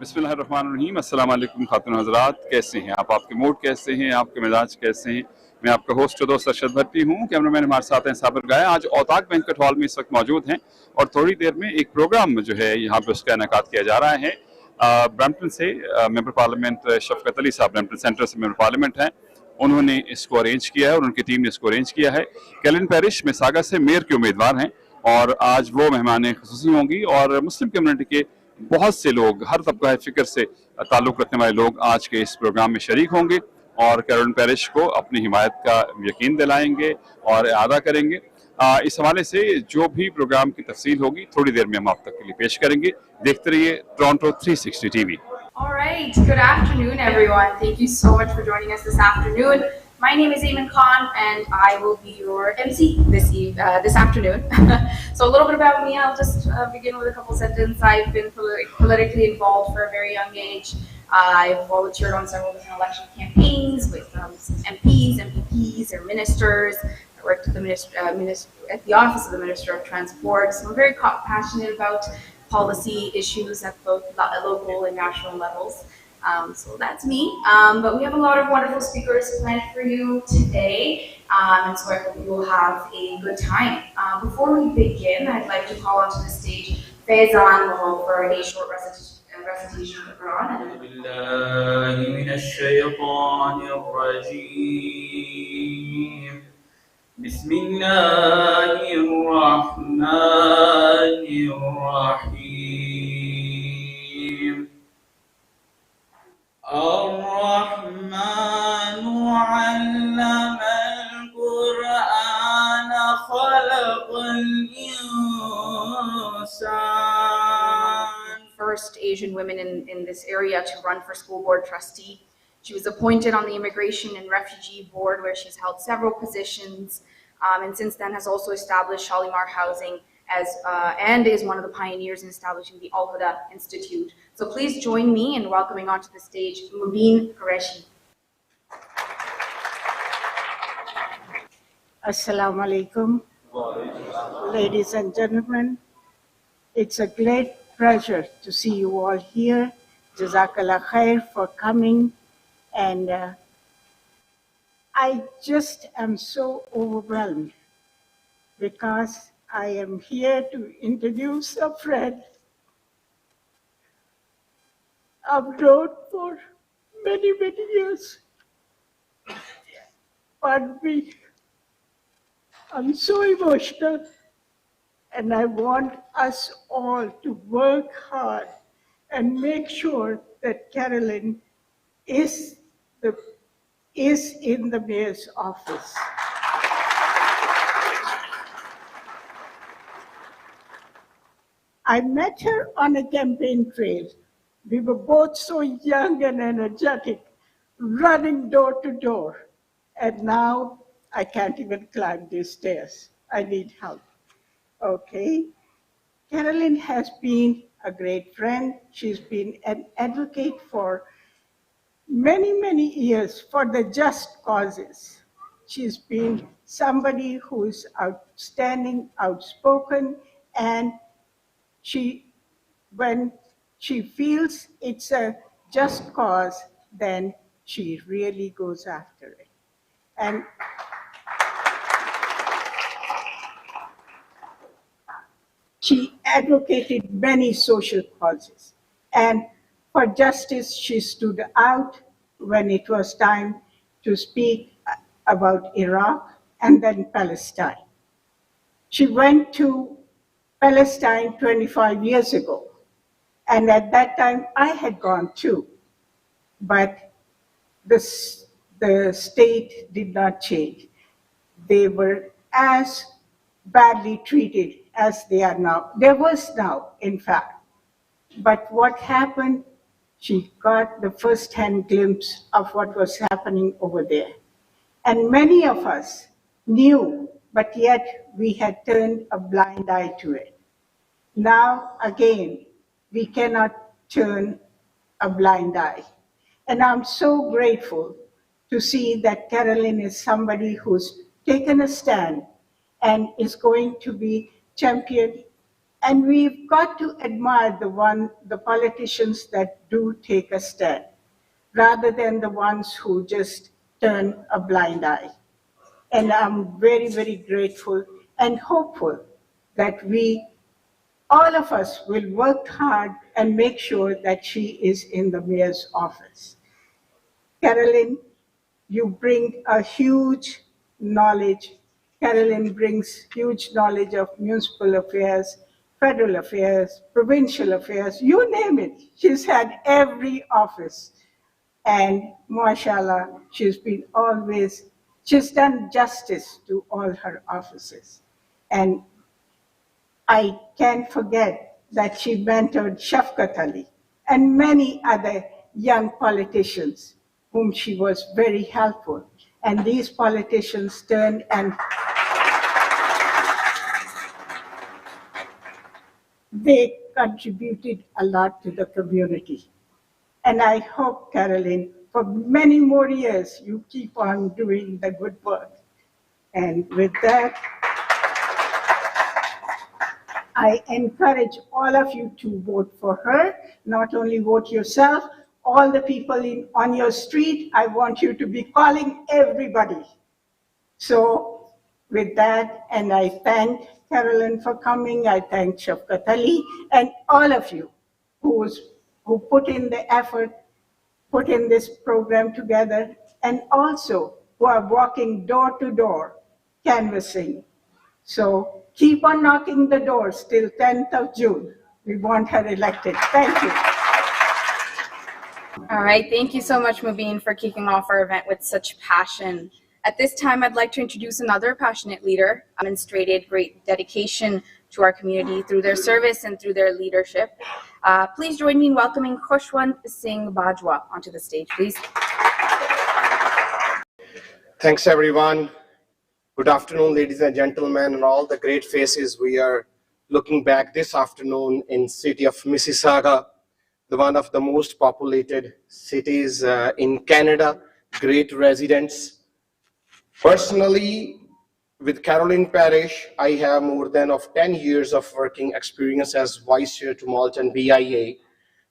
बिस्मिल्लाहिर्रहमानिर्रहीम। अस्सलाम वालेकुम खातून हज़रात, कैसे हैं आप? आपके मूड कैसे हैं? आपके मिजाज कैसे हैं? मैं आपका होस्ट और दोस्त अरशद भट्टी हूँ। कैमरामैन हमारे साथ हैं साबिर गाया। आज औताक बैंक्वेट हॉल में इस वक्त मौजूद हैं और थोड़ी देर में एक प्रोग्राम जो है यहाँ पे उसका इनेकाद किया जा रहा है। ब्रैम्पटन से मेंबर पार्लियामेंट शफकत अली साहब ब्रैम्पटन सेंटर से मेंबर पार्लियामेंट हैं, उन्होंने इसको अरेंज किया है और उनकी टीम ने इसको अरेंज किया है। कैरलिन पैरिश मिसागा से मेयर के उम्मीदवार हैं और आज वो मेहमान खुसूसी होंगी और मुस्लिम कम्युनिटी के बहुत से लोग, हर तबका फ़िक्र से ताल्लुक़ रखने वाले लोग आज के इस प्रोग्राम में शरीक होंगे और कैरोलिन पैरिश को अपनी हिमायत का यकीन दिलाएंगे और अदा करेंगे। इस हवाले से जो भी प्रोग्राम की तफसील होगी थोड़ी देर में हम आप तक के लिए पेश करेंगे। देखते रहिए Toronto 360 TV. All right, good afternoon everyone. Thank you so much for joining us this afternoon. My name is Eamon Khan and I will be your MC this afternoon. So a little bit about me, I'll just begin with a couple sentences. I've been politically involved for a very young age. I've volunteered on several different election campaigns with MPs, MPPs, or ministers. I worked at the office of the Minister of Transport. So I'm very passionate about policy issues at both local and national levels. So that's me. But we have a lot of wonderful speakers planned for you today. And so I hope you will have a good time. Before we begin, I'd like to call onto the stage Faizan for a short recitation of the Quran. بسم الله الرحمن الرحيم الرحمن علم القرآن خلق الإنسان. First Asian women in this area to run for school board trustee. She was appointed on the Immigration and Refugee Board, where she's held several positions, and since then has also established Shalimar Housing and is one of the pioneers in establishing the Al Huda Institute. So please join me in welcoming onto the stage Mubin Qureshi. Assalamu alaikum, ladies and gentlemen. It's a great pleasure to see you all here. Jazakallah khair for coming. And I just am so overwhelmed because I am here to introduce a friend I've known for many, many years. Pardon me, I'm so emotional, and I want us all to work hard and make sure that Carolyn is in the mayor's office. I met her on a campaign trail. We were both so young and energetic, running door to door. And now I can't even climb these stairs. I need help. Okay. Carolyn has been a great friend. She's been an advocate for many, many years for the just causes. She's been somebody who's outstanding, outspoken, and when she feels it's a just cause, then she really goes after it. And she advocated many social causes. And for justice, she stood out when it was time to speak about Iraq and then Palestine. She went to Palestine 25 years ago. And at that time, I had gone too. But the state did not change. They were as badly treated as they are now. There was now, in fact. But what happened, she got the first-hand glimpse of what was happening over there. And many of us knew, but yet we had turned a blind eye to it. Now, again, we cannot turn a blind eye. And I'm so grateful to see that Carolyn is somebody who's taken a stand and is going to be championed And we've got to admire the politicians that do take a stand, rather than the ones who just turn a blind eye. And I'm very, very grateful and hopeful that all of us will work hard and make sure that she is in the mayor's office. Carolyn, you bring a huge knowledge. Carolyn brings huge knowledge of municipal affairs, federal affairs, provincial affairs, you name it. She's had every office. And mashallah, she's done justice to all her offices. And I can't forget that she mentored Shafqat Ali and many other young politicians whom she was very helpful. And these politicians turned and they contributed a lot to the community. And I hope, Carolyn, for many more years, you keep on doing the good work. And with that, I encourage all of you to vote for her, not only vote yourself, all the people on your street, I want you to be calling everybody. So with that, and I thank Carolyn for coming, I thank Shafqat Ali, and all of you who put in the effort, put in this program together, and also who are walking door to door, canvassing. So keep on knocking the doors till 10th of June. We want her elected. Thank you. All right, thank you so much, Mubin, for kicking off our event with such passion. At this time, I'd like to introduce another passionate leader, demonstrated great dedication to our community through their service and through their leadership. Please join me in welcoming Khushwant Singh Bajwa onto the stage, please. Thanks, everyone. Good afternoon, ladies and gentlemen, and all the great faces we are looking back this afternoon in city of Mississauga, the one of the most populated cities in Canada, great residents. Personally, with Carolyn Parrish, I have more than 10 years of working experience as Vice Chair to Malton BIA.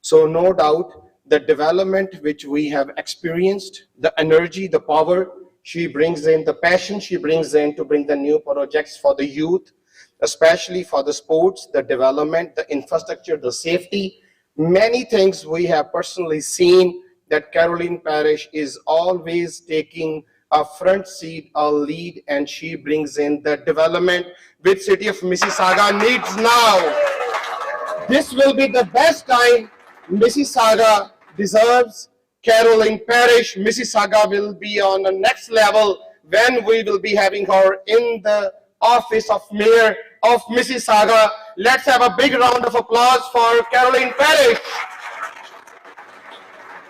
So no doubt, the development which we have experienced, the energy, the power she brings in, the passion she brings in to bring the new projects for the youth, especially for the sports, the development, the infrastructure, the safety, many things we have personally seen that Carolyn Parrish is always taking a front seat, a lead, and she brings in the development which city of Mississauga needs now. This will be the best time Mississauga deserves. Carolyn Parrish, Mississauga will be on the next level when we will be having her in the office of Mayor of Mississauga. Let's have a big round of applause for Carolyn Parrish.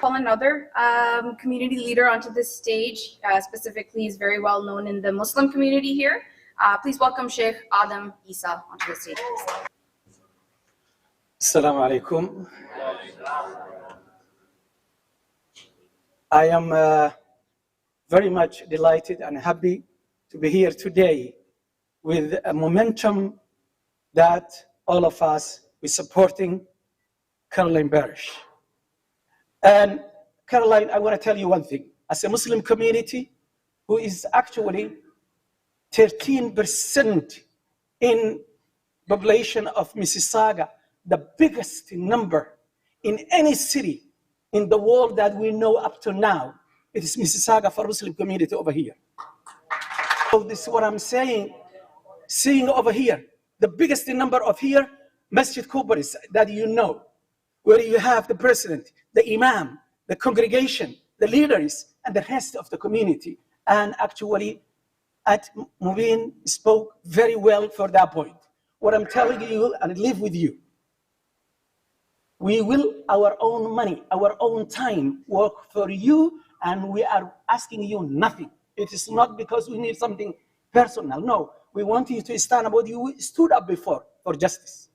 Call another community leader onto this stage. Specifically, is very well known in the Muslim community here. Please welcome Sheikh Adam Isa onto the stage, please. Assalamu alaikum. I am very much delighted and happy to be here today with a momentum that all of us are supporting Carolyn Parrish. And Caroline, I want to tell you one thing. As a Muslim community who is actually 13% in population of Mississauga, the biggest number in any city in the world that we know up to now, it is Mississauga for Muslim community over here. So this is what I'm saying, seeing over here, the biggest number of here, Masjid Kubris that you know, where you have the president, the imam, the congregation, the leaders, and the rest of the community. And actually, Mubin spoke very well for that point. What I'm telling you, and I live with you, we will, our own money, our own time, work for you, and we are asking you nothing. It is not because we need something personal. No, we want you to stand up what you stood up before, for justice,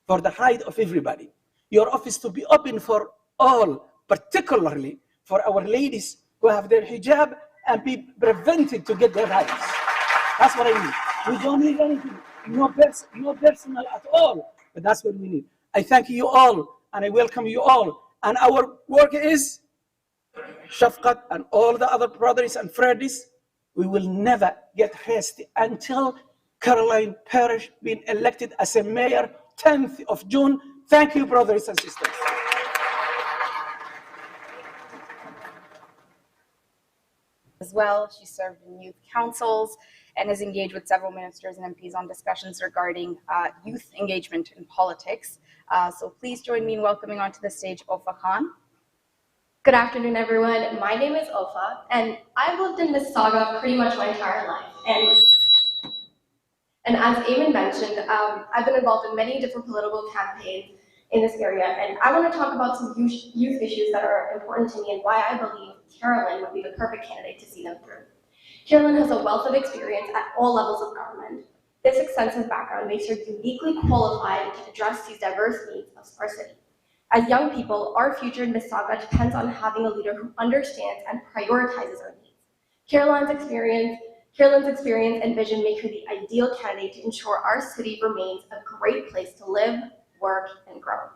for the right of everybody. Your office to be open for all, particularly for our ladies who have their hijab and be prevented to get their rights. That's what I mean. We don't need anything, no personal at all. but that's what we need. I thank you all, and I welcome you all. And our work is, Shafqat and all the other brothers and friends, we will never get rest until Carolyn Parrish being elected as a mayor 10th of June. Thank you, brothers and sisters. As well, she served in youth councils and has engaged with several ministers and MPs on discussions regarding youth engagement in politics. So please join me in welcoming onto the stage Ofa Khan. Good afternoon, everyone. My name is Ofa, and I've lived in Mississauga pretty much my entire life. And as Eamon mentioned, I've been involved in many different political campaigns in this area, and I want to talk about some youth issues that are important to me and why I believe Carolyn would be the perfect candidate to see them through. Carolyn has a wealth of experience at all levels of government. This extensive background makes her uniquely qualified to address these diverse needs of our city. As young people, our future in Mississauga depends on having a leader who understands and prioritizes our needs. Carolyn's experience and vision make her the ideal candidate to ensure our city remains a great place to live, work, and grow.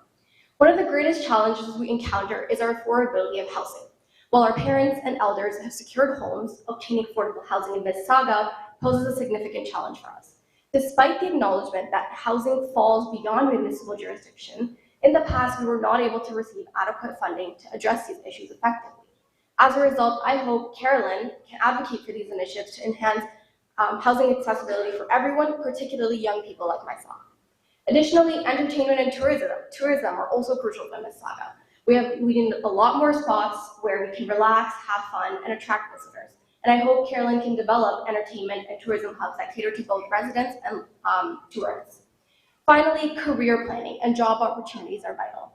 One of the greatest challenges we encounter is our affordability of housing. While our parents and elders have secured homes, obtaining affordable housing in Mississauga poses a significant challenge for us. Despite the acknowledgement that housing falls beyond municipal jurisdiction, in the past we were not able to receive adequate funding to address these issues effectively. As a result, I hope Carolyn can advocate for these initiatives to enhance housing accessibility for everyone, particularly young people like myself. Additionally, entertainment and tourism are also crucial for Mississauga. We need a lot more spots where we can relax, have fun, and attract visitors. And I hope Carolyn can develop entertainment and tourism hubs that cater to both residents and tourists. Finally, career planning and job opportunities are vital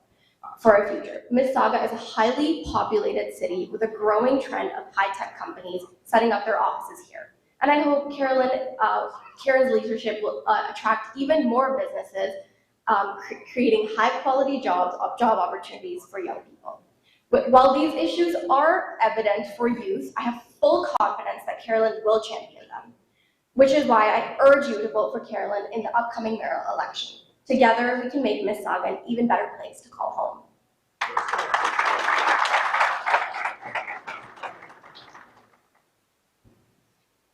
for our future. Mississauga is a highly populated city with a growing trend of high-tech companies setting up their offices here. And I hope Karen's leadership will attract even more businesses, creating high-quality job opportunities for young people. But while these issues are evident for youth, I have full confidence that Carolyn will champion them, which is why I urge you to vote for Carolyn in the upcoming mayoral election. Together, we can make Mississauga an even better place to call home.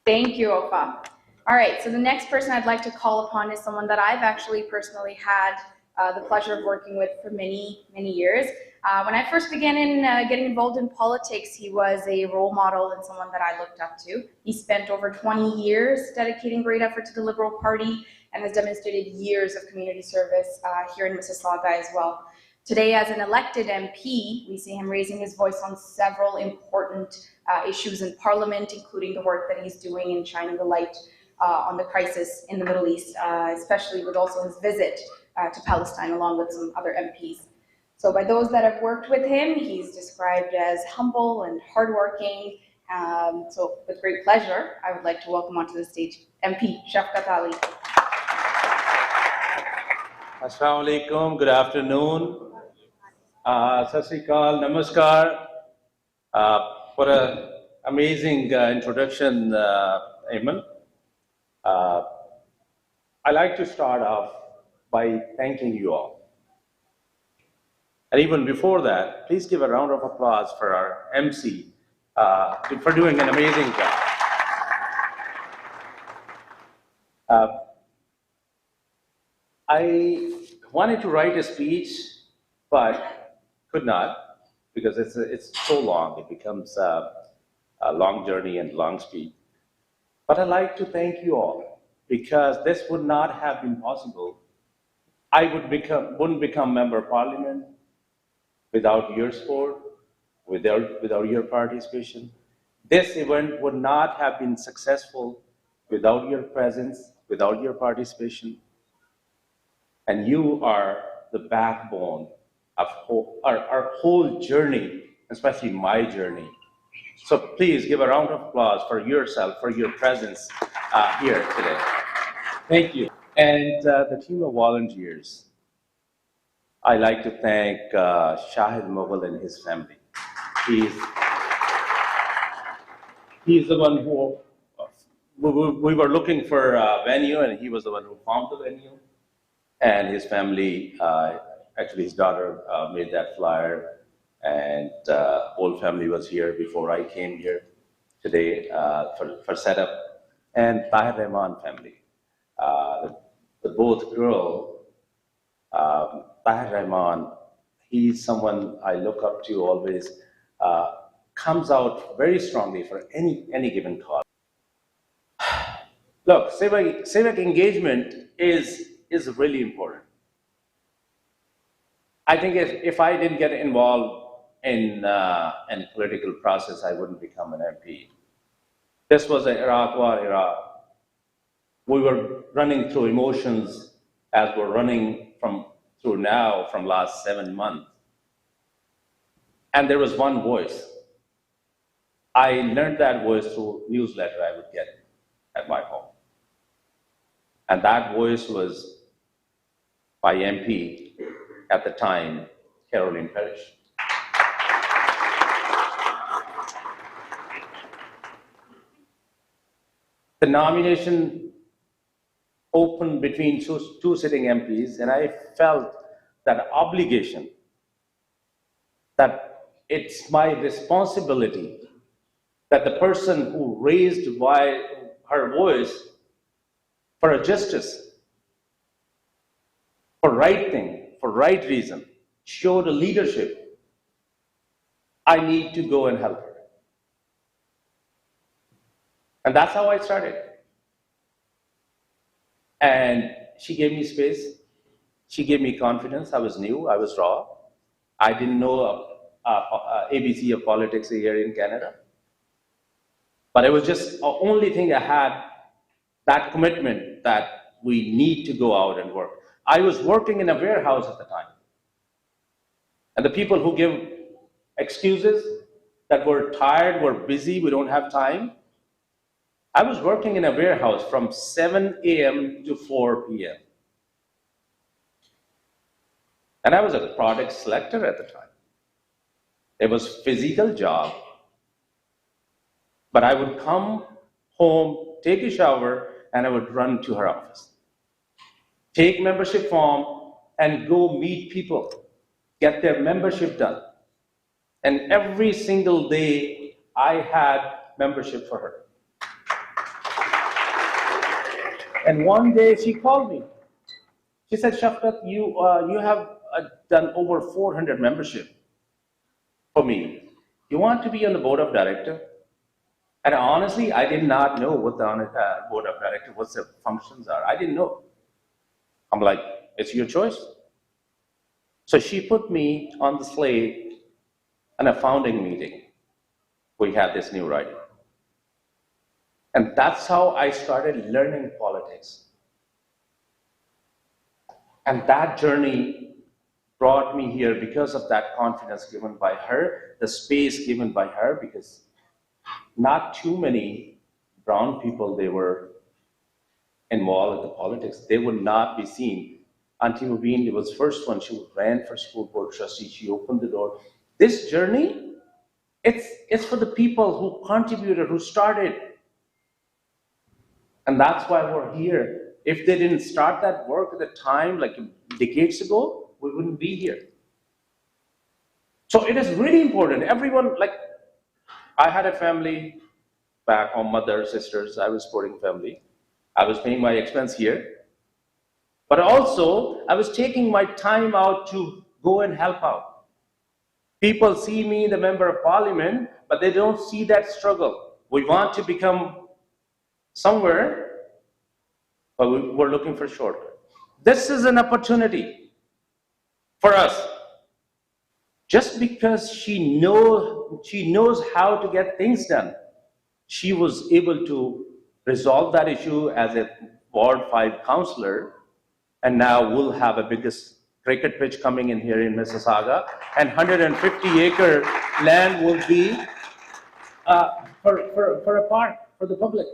Thank you, Ofa. All right, so the next person I'd like to call upon is someone that I've actually personally had the pleasure of working with for many, many years. When I first began getting involved in politics, he was a role model and someone that I looked up to. He spent over 20 years dedicating great effort to the Liberal Party and has demonstrated years of community service here in Mississauga as well. Today, as an elected MP, we see him raising his voice on several important issues in Parliament, including the work that he's doing in shining the light on the crisis in the Middle East, especially with also his visit to Palestine, along with some other MPs. So by those that have worked with him, he's described as humble and hardworking. So with great pleasure, I would like to welcome onto the stage MP Shafqat Ali. Assalamu alaikum, good afternoon. Sat Sri Akal, namaskar. For an amazing introduction, Eamon. I'd like to start off by thanking you all. And even before that, please give a round of applause for our MC for doing an amazing job. I wanted to write a speech, but could not, because it's so long. It becomes a long journey and long speech. But I'd like to thank you all, because this would not have been possible. I wouldn't become member of parliament without your support, without your participation. This event would not have been successful without your presence, without your participation. And you are the backbone of our whole journey, especially my journey. So please give a round of applause for yourself, for your presence here today. Thank you. And the team of volunteers. I'd like to thank Shahid Mughal and his family. He's the one who, we were looking for a venue, and he was the one who found the venue. and his family, actually his daughter made that flyer, and whole family was here before I came here today for setup, and Tahir Rahman family. The both girl, Tahir Rahman, he's someone I look up to always, comes out very strongly for any given cause. Look, civic engagement is really important. I think if I didn't get involved in political process, I wouldn't become an MP. This was an Iraq war era. We were running through emotions as we're running through now from last 7 months. And there was one voice. I learned that voice through newsletter I would get at my home. And that voice was by MP at the time, Carolyn Parrish. The nomination opened between two sitting MPs, and I felt that obligation, that it's my responsibility that the person who raised her voice for a justice, for right thing, for right reason, showed a leadership, I need to go and help her. And that's how I started. And she gave me space. She gave me confidence. I was new. I was raw. I didn't know ABC of politics here in Canada. But it was just the only thing I had, that commitment that we need to go out and work. I was working in a warehouse at the time. And the people who give excuses that we're tired, we're busy, we don't have time, I was working in a warehouse from 7 a.m. to 4 p.m. And I was a product selector at the time. It was a physical job. But I would come home, take a shower, and I would run to her office. Take membership form and go meet people, get their membership done. And every single day, I had membership for her. And one day she called me. She said, Shafqat, you have done over 400 membership for me. You want to be on the board of director? And honestly, I did not know what the board of director, what the functions are. I didn't know. I'm like, it's your choice. So she put me on the slate in a founding meeting. We had this new writing. And that's how I started learning politics. And that journey brought me here because of that confidence given by her, the space given by her, because not too many brown people, they were involved in the politics. They would not be seen. Auntie Mubin was the first one. She ran for school board trustee. She opened the door. This journey, it's for the people who contributed, who started. And that's why we're here. If they didn't start that work at the time, like decades ago, we wouldn't be here. So it is really important. Everyone, like, I had a family back home, mother, sisters, I was supporting family. I was paying my expense here. But also, I was taking my time out to go and help out. People see me, the member of parliament, but they don't see that struggle. We want to become somewhere, but we're looking for a shortcut. This is an opportunity for us. Just because she knows how to get things done, she was able to resolve that issue as a Ward 5 councillor, and now we'll have a biggest cricket pitch coming in here in Mississauga, and 150-acre land will be for a park for the public.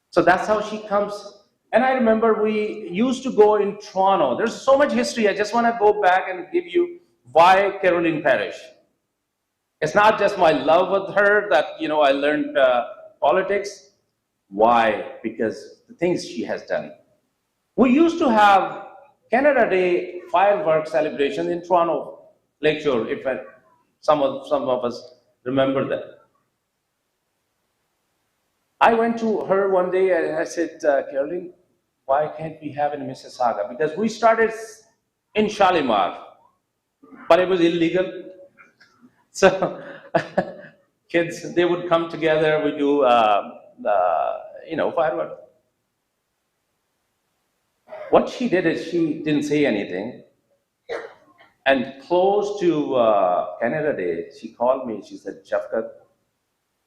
So that's how she comes. And I remember we used to go in Toronto. There's so much history. I just want to go back and give you why Carolyn Parrish. It's not just my love with her that, I learned politics. Why? Because the things she has done. We used to have Canada Day fireworks celebration in Toronto, Lakeshore, if some of us remember that. I went to her one day and I said, Carolyn, why can't we have it in Mississauga? Because we started in Shalimar, but it was illegal. So kids, they would come together, we do, fireworks. What she did is she didn't say anything. And close to Canada Day, she called me, she said, Shafqat,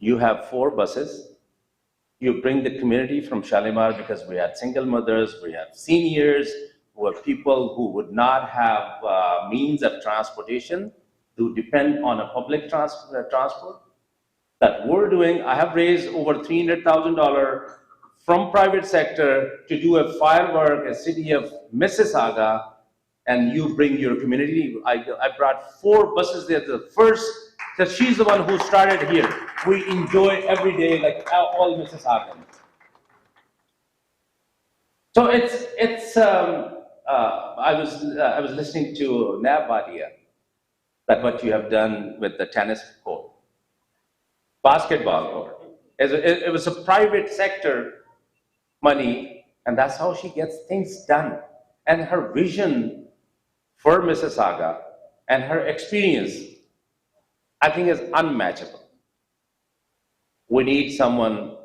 you have 4 buses. You bring the community from Shalimar because we had single mothers, we have seniors, who are people who would not have means of transportation, who depend on a public transport. That we're doing, I have raised over $300,000 from private sector to do a firework, a city of Mississauga, and you bring your community. I brought 4 buses there. The first, because she's the one who started here. We enjoy every day like all Mississaugans. So I was listening to Nab Bhatia, that what you have done with the tennis court, basketball court. It was a private sector money, and that's how she gets things done. And her vision for Mississauga and her experience, I think, is unmatchable. We need someone,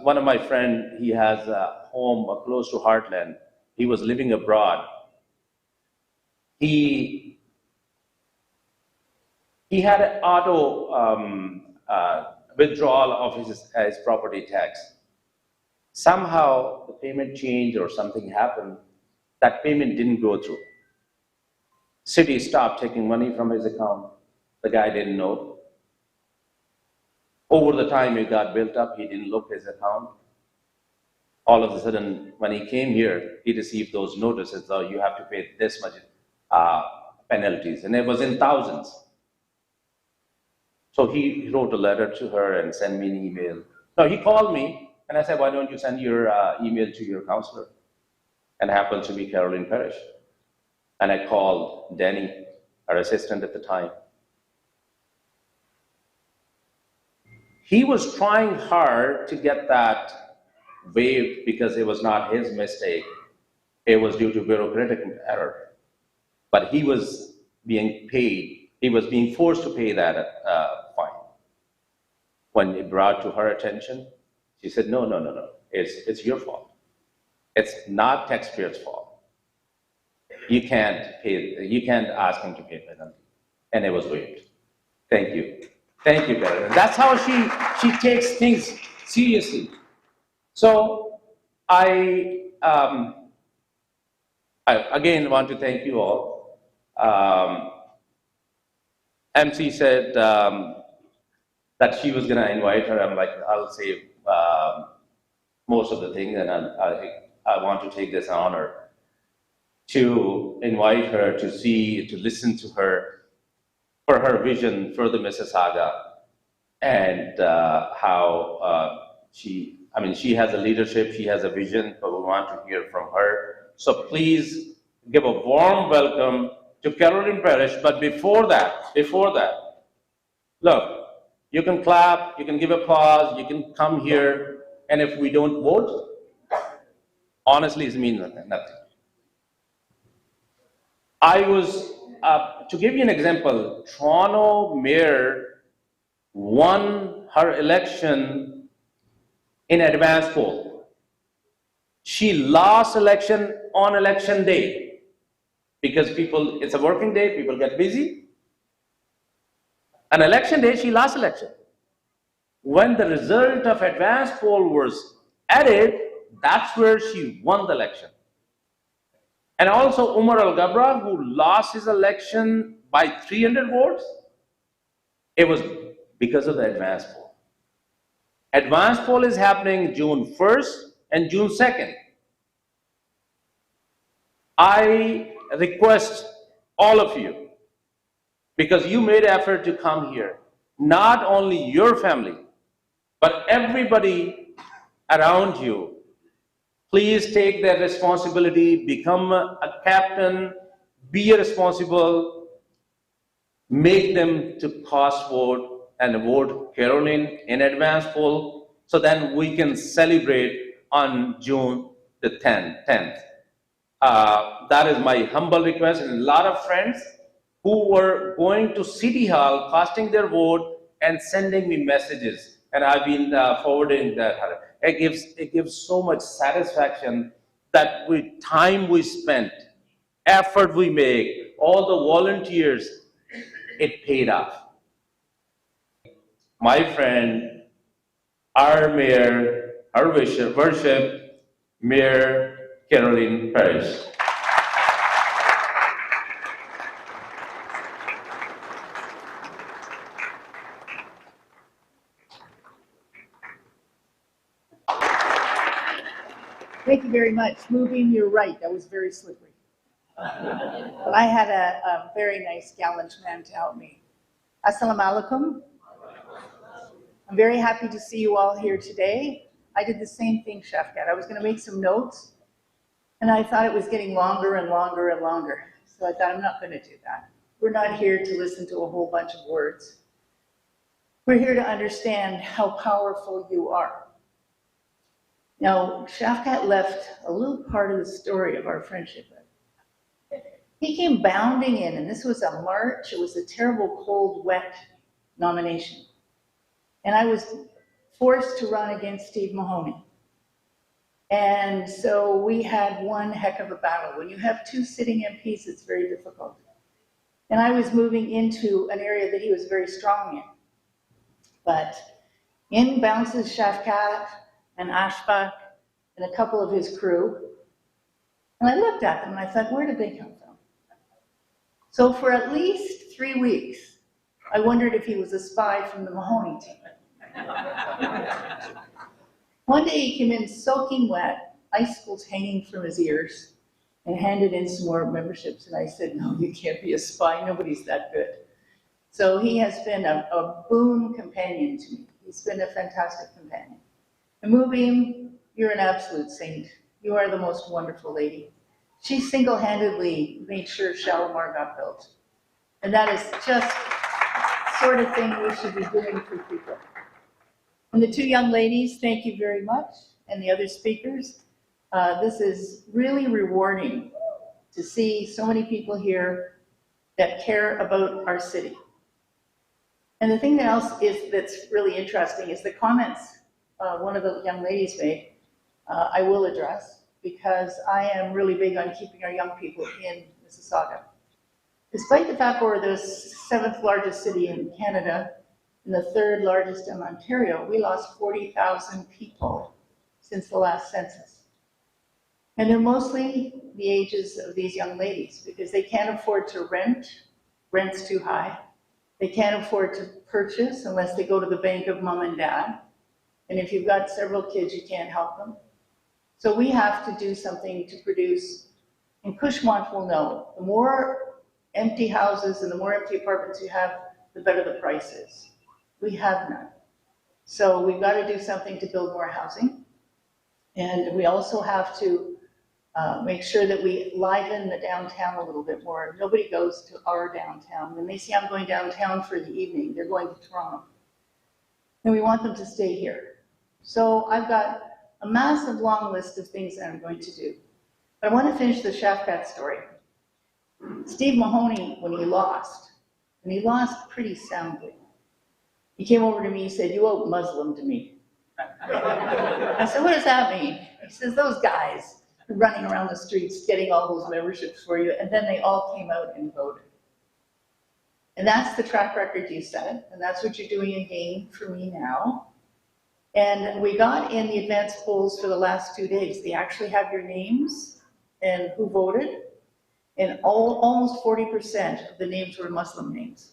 one of my friends, he has a home close to Heartland. He was living abroad. He had an auto withdrawal of his property tax. Somehow the payment changed or something happened. That payment didn't go through. City stopped taking money from his account. The guy didn't know. Over the time it got built up, he didn't look his account. All of a sudden, when he came here, he received those notices, so you have to pay this much penalties, and it was in thousands. So he wrote a letter to her and sent me an email. No, he called me, and I said, why don't you send your email to your counselor? And it happened to be Carolyn Parrish. And I called Danny, our assistant at the time. He was trying hard to get that waived because it was not his mistake. It was due to bureaucratic error. But he was being paid, he was being forced to pay that fine. When it brought to her attention, she said, no, it's your fault. It's not taxpayers' fault. You can't ask him to pay a penalty. And it was waived. Thank you. Thank you, Carolyn. That's how she takes things seriously. So I again want to thank you all. MC said that she was going to invite her. I'm like, I'll save most of the things, and I want to take this honor to invite her to listen to her, for her vision for the Mississauga, and how she has a leadership, she has a vision, but we want to hear from her. So please give a warm welcome to Carolyn Parrish. But before that, look, you can clap, you can give applause, you can come here, and if we don't vote, honestly, it means nothing. I was, to give you an example, Toronto mayor won her election in advance poll. She lost election on election day because it's a working day, people get busy. On election day, she lost election. When the result of advance poll was added, that's where she won the election. And also Umar Al-Gabra, who lost his election by 300 votes, it was because of the advance poll. Advance poll is happening June 1st and June 2nd. I request all of you, because you made effort to come here, not only your family, but everybody around you, Please take that responsibility, become a captain, be responsible, make them to cast vote and vote Carolyn in advance poll, so then we can celebrate on June the 10th. That is my humble request, and a lot of friends who were going to City Hall, casting their vote and sending me messages, and I've been forwarding that. It gives so much satisfaction that with time we spent, effort we make, all the volunteers, it paid off. My friend, our mayor, our worship, Mayor Carolyn Parrish. Thank you very much. Moving, you're right, that was very slippery. But I had a very nice, gallant man to help me. Assalamu alaikum. I'm very happy to see you all here today. I did the same thing, Shafqat. I was going to make some notes, and I thought it was getting longer and longer and longer. So I thought, I'm not going to do that. We're not here to listen to a whole bunch of words. We're here to understand how powerful you are. Now, Shafqat left a little part of the story of our friendship. He came bounding in, and this was a March. It was a terrible, cold, wet nomination. And I was forced to run against Steve Mahoney. And so we had one heck of a battle. When you have two sitting MPs, it's very difficult. And I was moving into an area that he was very strong in. But in bounces Shafqat and Ashfaq and a couple of his crew. And I looked at them and I thought, where did they come from? So for at least 3 weeks, I wondered if he was a spy from the Mahoney team. One day he came in soaking wet, icicles hanging from his ears, and handed in some more memberships. And I said, no, you can't be a spy. Nobody's that good. So he has been a boon companion to me. He's been a fantastic companion. And Mubeem, you're an absolute saint. You are the most wonderful lady. She single-handedly made sure Shalimar got built. And that is just the sort of thing we should be doing for people. And the two young ladies, thank you very much. And the other speakers, this is really rewarding to see so many people here that care about our city. And the thing that else is that's really interesting is the comments one of the young ladies made, I will address, because I am really big on keeping our young people in Mississauga. Despite the fact we're the 7th largest city in Canada and the 3rd largest in Ontario, we lost 40,000 people since the last census. And they're mostly the ages of these young ladies because they can't afford to rent, rent's too high. They can't afford to purchase unless they go to the bank of mom and dad. And if you've got several kids, you can't help them. So we have to do something to produce, and Cushmont will know, the more empty houses and the more empty apartments you have, the better the price is. We have none. So we've got to do something to build more housing. And we also have to make sure that we liven the downtown a little bit more. Nobody goes to our downtown. When they see I'm going downtown for the evening, they're going to Toronto. And we want them to stay here. So I've got a massive long list of things that I'm going to do. But I want to finish the Shafqat story. Steve Mahoney, when he lost, and he lost pretty soundly, he came over to me and said, you out Muslim to me. I said, what does that mean? He says, those guys running around the streets getting all those memberships for you, and then they all came out and voted. And that's the track record you set, and that's what you're doing again for me now. And we got in the advanced polls for the last 2 days. They actually have your names and who voted, and almost 40% of the names were Muslim names.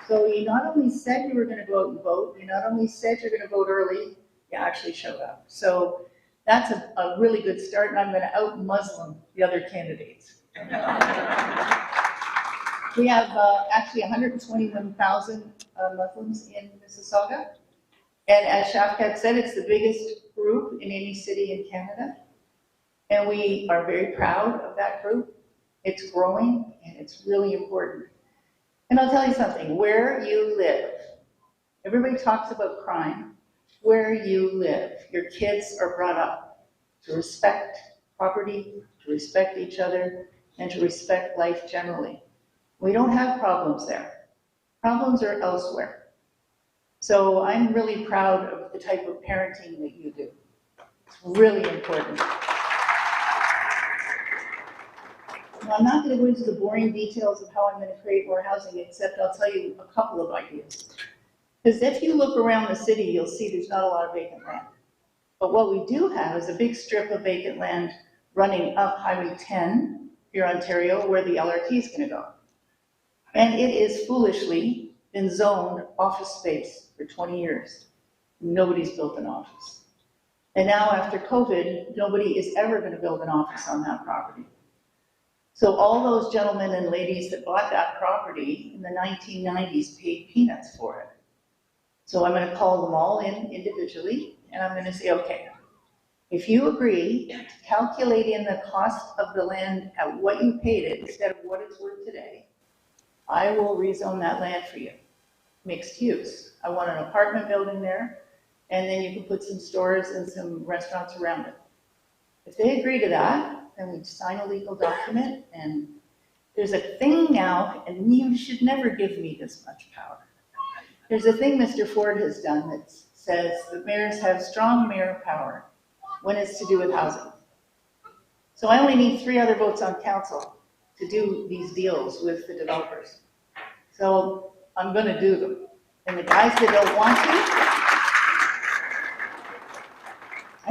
So you not only said you were going to go out and vote, you not only said you're going to vote early, you actually showed up. So that's a really good start, and I'm going to out-Muslim the other candidates. We have actually 121,000 Muslims in Mississauga, And as Shafqat said, it's the biggest group in any city in Canada. And we are very proud of that group. It's growing and it's really important. And I'll tell you something, where you live, everybody talks about crime, where you live, your kids are brought up to respect property, to respect each other, and to respect life generally. We don't have problems there. Problems are elsewhere. So I'm really proud of the type of parenting that you do. It's really important. Now, I'm not going to go into the boring details of how I'm going to create more housing, except I'll tell you a couple of ideas. Because if you look around the city, you'll see there's not a lot of vacant land. But what we do have is a big strip of vacant land running up Highway 10 here in Ontario, where the LRT is going to go. And it is foolishly been zoned office space for 20 years. Nobody's built an office. And now after COVID, nobody is ever going to build an office on that property. So all those gentlemen and ladies that bought that property in the 1990s paid peanuts for it. So I'm going to call them all in individually, and I'm going to say, okay, if you agree to calculate in the cost of the land at what you paid it instead of what it's worth today, I will rezone that land for you. Mixed use. I want an apartment building there, and then you can put some stores and some restaurants around it. If they agree to that, then we sign a legal document, and there's a thing now, and you should never give me this much power. There's a thing Mr. Ford has done that says that mayors have strong mayor power when it's to do with housing. So I only need 3 other votes on council to do these deals with the developers. So I'm going to do them. And the guys that don't want to,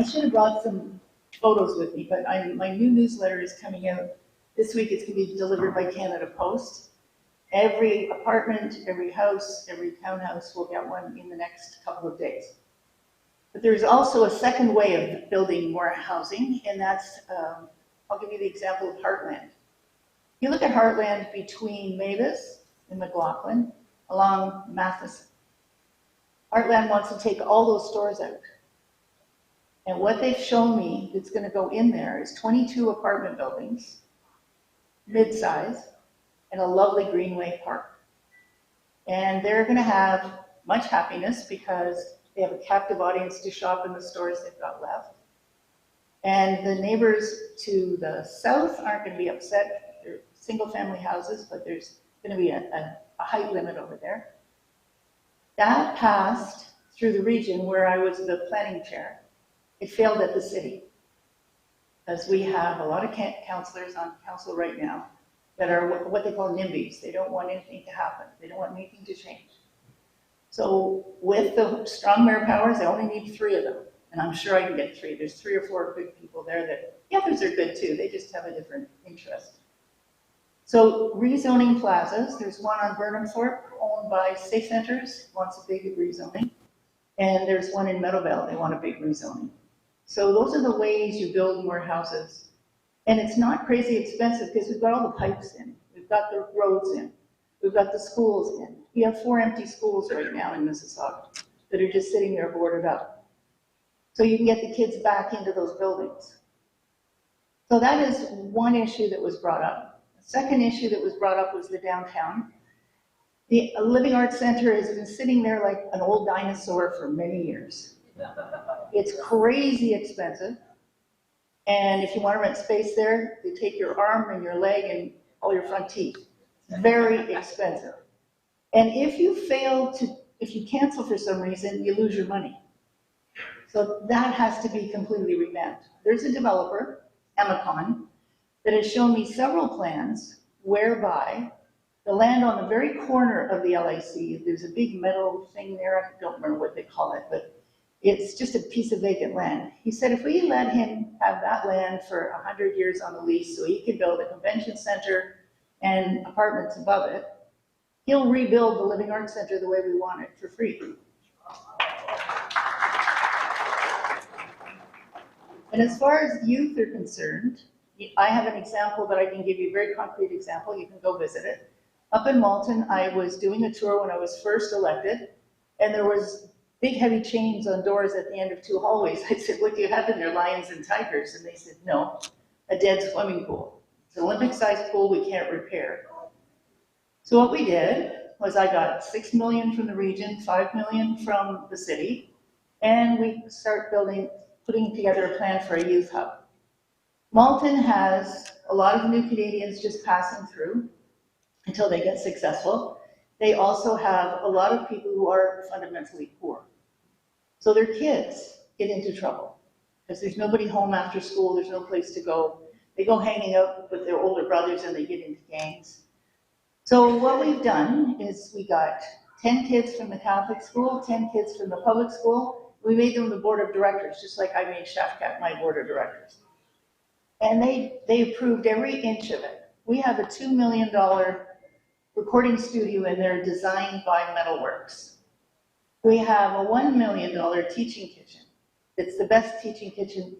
I should have brought some photos with me, but my new newsletter is coming out this week. It's going to be delivered by Canada Post. Every apartment, every house, every townhouse will get one in the next couple of days. But there's also a second way of building more housing, and that's, I'll give you the example of Heartland. You look at Heartland between Mavis and McLaughlin along Matheson. Heartland wants to take all those stores out. And what they've shown me that's going to go in there is 22 apartment buildings, mid-size, and a lovely greenway park. And they're going to have much happiness because they have a captive audience to shop in the stores they've got left. And the neighbors to the south aren't going to be upset. They're single-family houses, but there's going to be a height limit over there. That passed through the region where I was the planning chair. It failed at the city, as we have a lot of councillors on council right now that are what they call NIMBYs. They don't want anything to happen. They don't want anything to change. So with the strong mayor powers, I only need 3 of them. And I'm sure I can get 3. There's 3 or 4 good people there that, the others are good too. They just have a different interest. So rezoning plazas, there's one on Burnhamthorpe owned by Safe Centers, wants a big rezoning. And there's one in Meadowvale, they want a big rezoning. So those are the ways you build more houses. And it's not crazy expensive because we've got all the pipes in, we've got the roads in, we've got the schools in. We have 4 empty schools right now in Mississauga that are just sitting there boarded up. So you can get the kids back into those buildings. So that is one issue that was brought up. The second issue that was brought up was the downtown. The Living Arts Center has been sitting there like an old dinosaur for many years. It's crazy expensive. And if you want to rent space there, they take your arm and your leg and all your front teeth. It's very expensive. And if you cancel for some reason, you lose your money. So that has to be completely revamped. There's a developer, Emicon, that has shown me several plans whereby the land on the very corner of the LIC, there's a big metal thing there, I don't remember what they call it, but it's just a piece of vacant land. He said if we let him have that land for 100 years on the lease so he could build a convention center and apartments above it, he'll rebuild the Living Arts Center the way we want it for free. And as far as youth are concerned, I have an example that I can give you, a very concrete example. You can go visit it. Up in Malton, I was doing a tour when I was first elected, and there was big heavy chains on doors at the end of 2 hallways. I said, what do you have in there, lions and tigers? And they said, no, a dead swimming pool. It's an Olympic-sized pool we can't repair. So what we did was I got 6 million from the region, 5 million from the city, and we start putting together a plan for a youth hub. Malton has a lot of new Canadians just passing through until they get successful. They also have a lot of people who are fundamentally poor. So their kids get into trouble because there's nobody home after school, there's no place to go. They go hanging out with their older brothers and they get into gangs. So what we've done is we got 10 kids from the Catholic school, 10 kids from the public school. We made them the board of directors, just like I made Shafqat my board of directors. And they approved every inch of it. We have a $2 million recording studio in there designed by Metalworks. We have a $1 million teaching kitchen. It's the best teaching kitchen.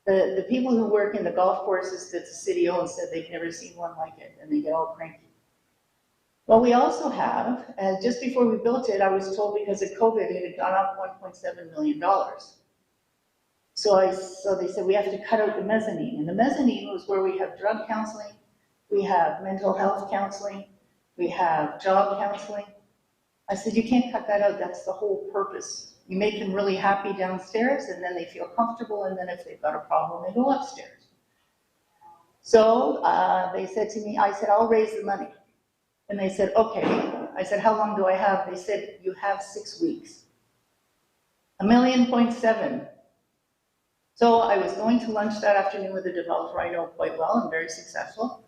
The people who work in the golf courses that the city owns said they've never seen one like it, and they get all cranky. Well, we also have, and just before we built it, I was told because of COVID, it had gone up $1.7 million. So they said we have to cut out the mezzanine. And the mezzanine was where we have drug counseling, we have mental health counseling, we have job counseling. I said, you can't cut that out, that's the whole purpose. You make them really happy downstairs, and then they feel comfortable, and then if they've got a problem, they go upstairs. So they said to me, I said, I'll raise the money. And they said, okay. I said, how long do I have? They said, you have 6 weeks. $1.7 million. So I was going to lunch that afternoon with a developer I know quite well and very successful.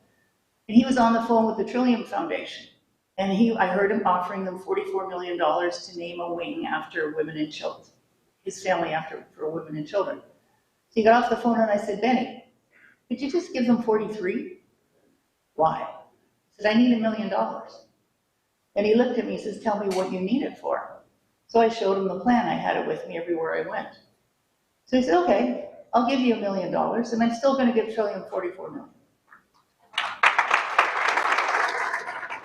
And he was on the phone with the Trillium Foundation. And I heard him offering them $44 million to name a wing after women and children, his family for women and children. So he got off the phone and I said, Benny, could you just give them 43? Why? I said, I need $1 million. And he looked at me and says, tell me what you need it for. So I showed him the plan. I had it with me everywhere I went. So he said, okay, I'll give you $1 million, and I'm still going to give Trillium $44 million.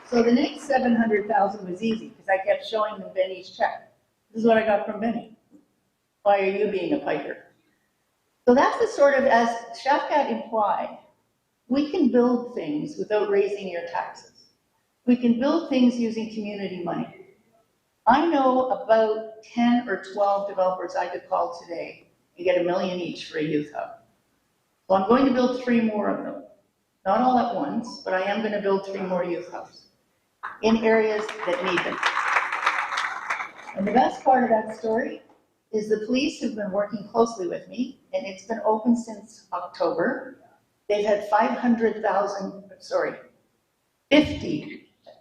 So the next 700,000 was easy because I kept showing them Benny's check. This is what I got from Benny. Why are you being a piker? So that's the sort of, as Shafqat implied, we can build things without raising your taxes. We can build things using community money. I know about 10 or 12 developers I could call today and get $1 million each for a youth hub. So I'm going to build 3 more of them. Not all at once, but I am going to build 3 more youth hubs in areas that need them. And the best part of that story is the police have been working closely with me, and it's been open since October. They've had 50,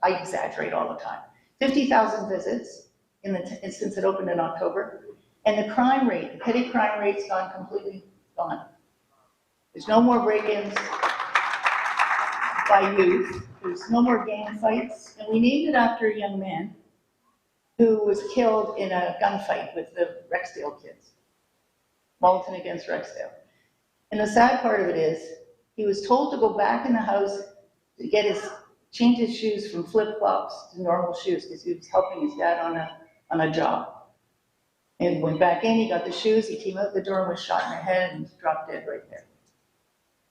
I exaggerate all the time, 50,000 visits since it opened in October. And the crime rate, the petty crime rate's gone completely gone. There's no more break-ins by youth. There's no more gang fights. And we named it after a young man who was killed in a gunfight with the Rexdale kids. Malton against Rexdale. And the sad part of it is, he was told to go back in the house to change his shoes from flip-flops to normal shoes because he was helping his dad on a job. And went back in, he got the shoes, he came out the door and was shot in the head and dropped dead right there.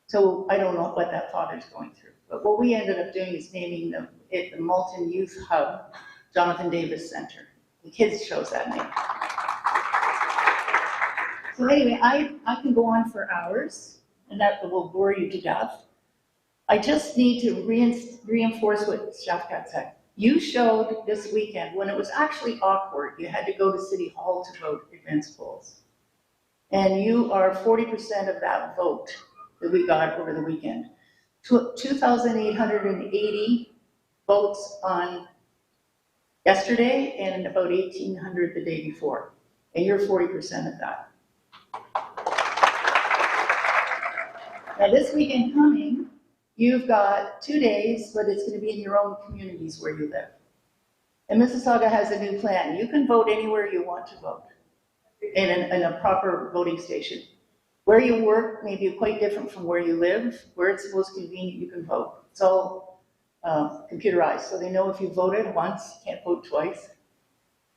So I don't know what that father's going through. But what we ended up doing is naming it the Malton Youth Hub, Jonathan Davis Center. The kids chose that name. So anyway, I can go on for hours, and that will bore you to death. I just need to reinforce what Shafqat said. You showed this weekend when it was actually awkward. You had to go to City Hall to vote against polls. And you are 40% of that vote that we got over the weekend. 2,880 votes on yesterday and about 1,800 the day before. And you're 40% of that. Now this weekend coming, you've got 2 days, but it's going to be in your own communities where you live. And Mississauga has a new plan. You can vote anywhere you want to vote in a proper voting station. Where you work may be quite different from where you live. Where it's most convenient, you can vote. It's all computerized, so they know if you voted once, you can't vote twice.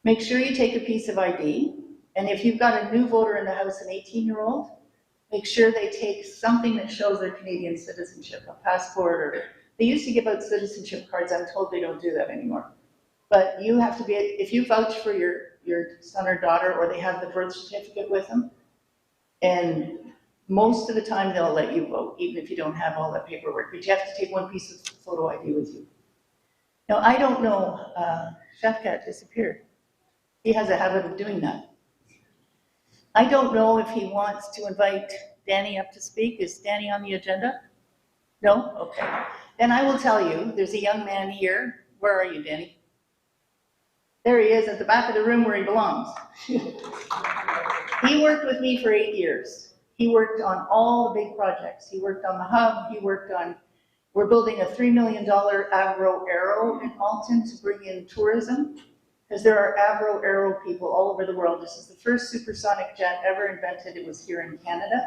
Make sure you take a piece of ID, and if you've got a new voter in the house, an 18-year-old, make sure they take something that shows their Canadian citizenship, a passport, or they used to give out citizenship cards. I'm told they don't do that anymore. But you have to be, if you vouch for your son or daughter, or they have the birth certificate with them, and most of the time they'll let you vote, even if you don't have all that paperwork, but you have to take one piece of photo ID with you. Now, I don't know, Shafqat disappeared. He has a habit of doing that. I don't know if he wants to invite Danny up to speak. Is Danny on the agenda? No? Okay. Then I will tell you, there's a young man here. Where are you, Danny? There he is at the back of the room where he belongs. He worked with me for 8 years. He worked on all the big projects. He worked on the hub. He worked on, we're building a $3 million Avro-Aero in Alton to bring in tourism, because there are Avro-Aero people all over the world. This is the first supersonic jet ever invented. It was here in Canada,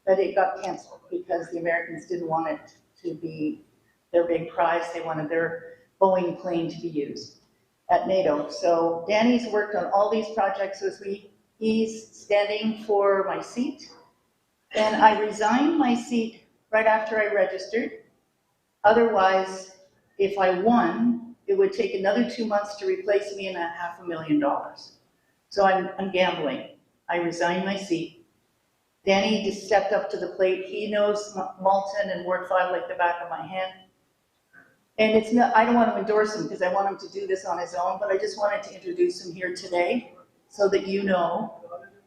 but it got canceled because the Americans didn't want it to be their big prize. They wanted their Boeing plane to be used at NATO. So Danny's worked on all these projects with me. He's standing for my seat. And I resigned my seat right after I registered. Otherwise, if I won, it would take another 2 months to replace me and $500,000. So I'm gambling. I resigned my seat. Danny just stepped up to the plate. He knows Malton and Ward 5 like the back of my hand. And it's not, I don't want to endorse him because I want him to do this on his own, but I just wanted to introduce him here today so that you know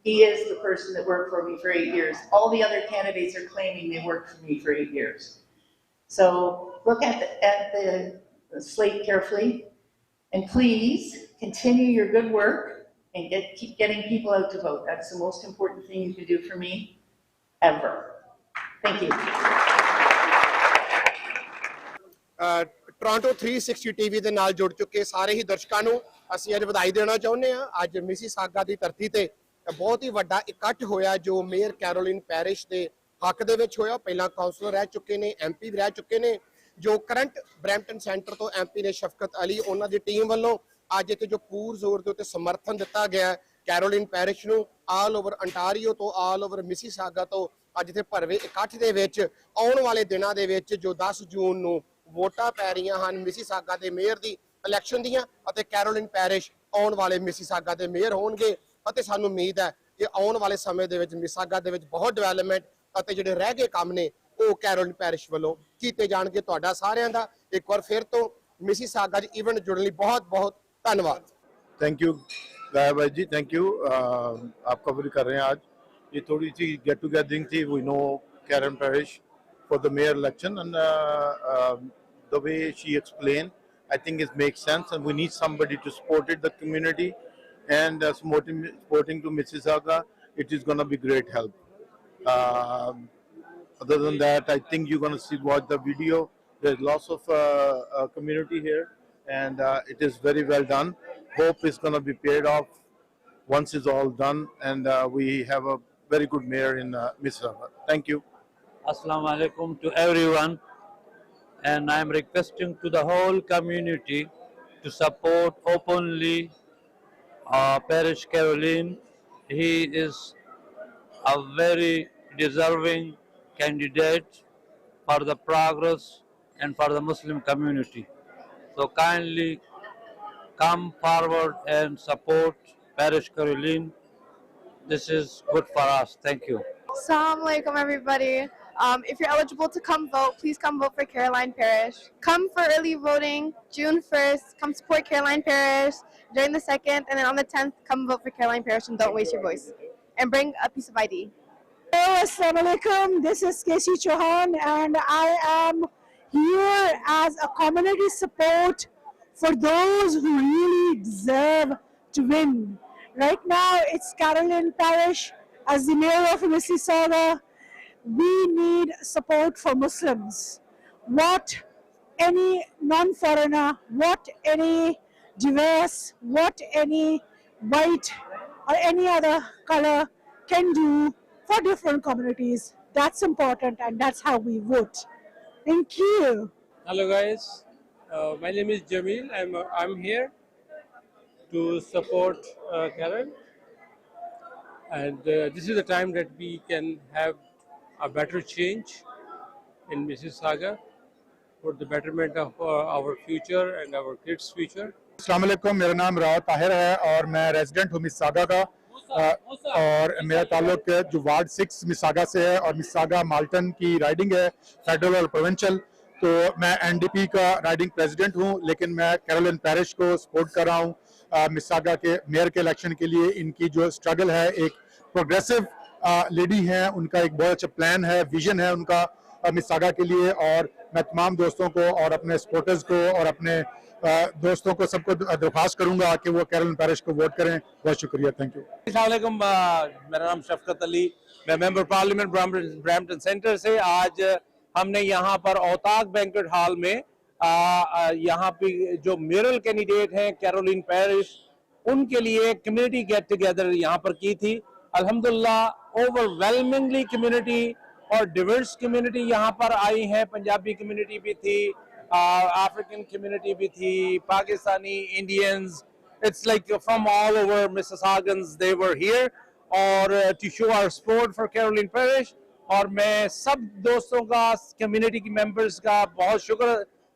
he is the person that worked for me for 8 years. All the other candidates are claiming they worked for me for 8 years. So look at the slate carefully, and please continue your good work and keep getting people out to vote. That's the most important thing you can do for me ever. Thank you. Toronto 360 TV ਦੇ ਨਾਲ ਜੁੜ ਚੁੱਕੇ ਸਾਰੇ ਹੀ ਦਰਸ਼ਕਾਂ ਨੂੰ ਅਸੀਂ ਅੱਜ ਵਧਾਈ ਦੇਣਾ ਚਾਹੁੰਦੇ ਹਾਂ। ਅੱਜ ਮਿਸੀਸਾਗਾ ਦੀ ਧਰਤੀ ਤੇ ਬਹੁਤ ਹੀ ਵੱਡਾ ਇਕੱਠ ਹੋਇਆ ਜੋ ਮੇਅਰ ਕੈਰੋਲਿਨ ਪੈਰਿਸ਼ ਦੇ ਹੱਕ ਦੇ ਵਿੱਚ ਹੋਇਆ। ਪਹਿਲਾਂ ਕਾਉਂਸਲਰ ਰਹਿ ਚੁੱਕੇ ਨੇ, MP ਵੀ ਰਹਿ ਚੁੱਕੇ ਨੇ। ਜੋ ਕਰੰਟ ਬਰੈਂਪਟਨ ਸੈਂਟਰ ਤੋਂ MP ਨੇ ਸ਼ਫਕਤ ਅਲੀ, ਉਹਨਾਂ ਦੀ ਟੀਮ ਵੱਲੋਂ ਅੱਜ ਇੱਥੇ ਜੋ ਪੂਰ ਜ਼ੋਰ ਦੇ ਉੱਤੇ ਸਮਰਥਨ ਦਿੱਤਾ ਗਿਆ ਕੈਰੋਲਿਨ ਪੈਰਿਸ਼ ਨੂੰ ਆਲ ਓਵਰ ਅੰਟਾਰੀਓ ਤੋਂ, ਆਲ ਓਵਰ ਮਿਸੀਸਾਗਾ ਤੋਂ ਅੱਜ ਇੱਥੇ ਭਰਵੇਂ ਇਕੱਠ ਦੇ ਵਿੱਚ ਆਉਣ ਵਾਲੇ ਦਿਨਾਂ ਦੇ ਵਿੱਚ ਜੋ 10 ਜੂਨ ਨੂੰ ਵੋਟਾਂ ਪੈ ਰਹੀਆਂ ਹਨ ਮਿਸੀਸਾਗਾ ਦੇ ਮੇਅਰ ਦੀ ਇਲੈਕਸ਼ਨ ਦੀਆਂ, ਅਤੇ ਕੈਰੋਲਿਨ ਪੈਰਿਸ਼ ਆਉਣ ਵਾਲੇ ਮਿਸੀਸਾਗਾ ਦੇ ਮੇਅਰ ਹੋਣਗੇ। ਅਤੇ ਸਾਨੂੰ ਉਮੀਦ ਹੈ ਕਿ ਆਉਣ ਵਾਲੇ ਸਮੇਂ ਦੇ ਵਿੱਚ ਮਿਸੀਸਾਗਾ ਦੇ ਵਿੱਚ ਬਹੁਤ ਡਿਵੈਲਪਮੈਂਟ ਅਤੇ ਜਿਹੜੇ ਰਹਿ ਗਏ ਕੰਮ ਨੇ ਉਹ ਕੈਰੋਲਿਨ ਪੈਰਿਸ਼ ਵੱਲੋਂ ਕੀਤੇ ਜਾਣਗੇ। ਤੁਹਾਡਾ ਸਾਰਿਆਂ ਦਾ ਇੱਕ ਵਾਰ ਫਿਰ ਤੋਂ ਮਿਸੀਸਾਗਾ 'ਚ ਇਵੈਂਟ ਜੁੜਨ ਲਈ ਬਹੁਤ ਬਹੁਤ ਧੰਨਵਾਦ। थैंक यू गाया भाई जी, थैंक यू। आप कवर कर रहे हैं आज। ये थोड़ी सी गेट टुगेदरिंग थी। We know Karen Parish for the mayor election, and the way she explained, I think it makes sense, and we need somebody to support it, the community, and supporting to Mississauga. It is going to be great help. Other than that, I think you're going to watch the video. There's lots of community here, and it is very well done. Hope it's going to be paid off once it's all done, and we have a very good mayor in Mississauga. Thank you. Assalamu alaikum to everyone. And I'm requesting to the whole community to support openly Parish Carolyn. He is a very deserving candidate for the progress and for the Muslim community. So kindly come forward and support Parish Carolyn. This is good for us. Thank you. Assalamu alaikum, everybody. If you're eligible to come vote, please come vote for Carolyn Parrish. Come for early voting, June 1st. Come support Carolyn Parrish during the 2nd, and then on the 10th, come vote for Carolyn Parrish and don't waste your voice. And bring a piece of ID. Hello, assalamu alaikum. This is Casey Chauhan, and I am here as a community support for those who really deserve to win. Right now, it's Carolyn Parrish as the mayor of Mississauga. We need support for Muslims. What any non-foreigner, what any diverse, what any white or any other color can do for different communities. That's important, and that's how we vote. Thank you. Hello guys, my name is Jamil. I'm here. to support Karen. And this is the time that we can have a better change in Mississauga for the betterment of our future and our kids' future. अस्सलाम वालेकुम, मेरा नाम राव ताहिर है और मैं resident हूँ मिसागा का और मेरा ताल्लुक जो वार्ड 6 मिसागा से है और मिसागा माल्टन की राइडिंग है फेडरल और प्रोविंशियल। तो मैं एनडीपी का राइडिंग प्रेसिडेंट हूँ, लेकिन मैं कैरोलिन पैरिश को सपोर्ट कर रहा हूँ मिसागा के मेयर के इलेक्शन के लिए। इनकी जो स्ट्रगल है, एक प्रोग्रेसिव लेडी हैं, उनका एक बहुत अच्छा प्लान है, विजन है उनका मिसागा के लिए। और मैं तमाम दोस्तों को और अपने सपोर्टर्स को और अपने दोस्तों को सबको दरख्वास्त करूंगा कि वो कैरोलिन पैरिश को वोट करें। बहुत शुक्रिया, थैंक यू। अस्सलाम वालेकुम, मेरा नाम शफकत अली, मैं मेंबर पार्लियामेंट ब्रैम्पटन सेंटर से। आज हमने यहाँ पर औताक बैंक्वेट हॉल में यहाँ पे जो मेयरल कैंडिडेट हैं कैरोलिन पैरिश, उनके लिए कम्युनिटी गेट टुगेदर यहाँ पर की थी। अल्हम्दुलिल्लाह ओवरवेलमिंगली कम्युनिटी और डिवर्स कम्युनिटी यहाँ पर आई है। पंजाबी कम्युनिटी भी थी, African community भी थी, Pakistani, Indians, it's like from all over Mississaugas they were here और to show our support for Carolyn Parrish। और मैं सब दोस्तों का, कम्युनिटी की मेंबर्स का बहुत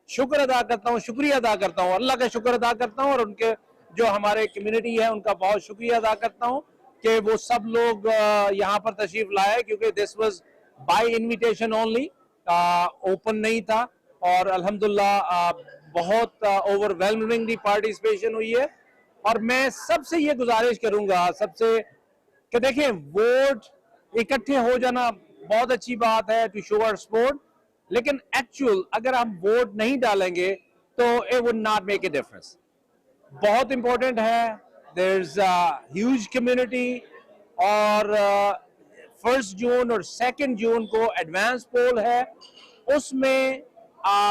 शुक्र अदा करता हूँ, शुक्रिया अदा करता हूँ, अल्लाह का शुक्र अदा करता हूँ और उनके जो हमारे कम्युनिटी है उनका बहुत शुक्रिया अदा करता हूँ कि वो सब लोग यहाँ पर तशरीफ लाए, क्योंकि this was by invitation only, open नहीं था। और अल्हम्दुलिल्लाह बहुत ओवरवेलमिंगली पार्टिसिपेशन हुई है। और मैं सबसे ये गुजारिश करूंगा सबसे कि देखें, वोट इकट्ठे हो जाना बहुत अच्छी बात है टू शो आवर सपोर्ट, लेकिन एक्चुअल अगर हम वोट नहीं डालेंगे तो it would not make a difference. बहुत इंपॉर्टेंट है, देयर इज ह्यूज कम्युनिटी और 1 जून और 2 जून को एडवांस पोल है। उसमें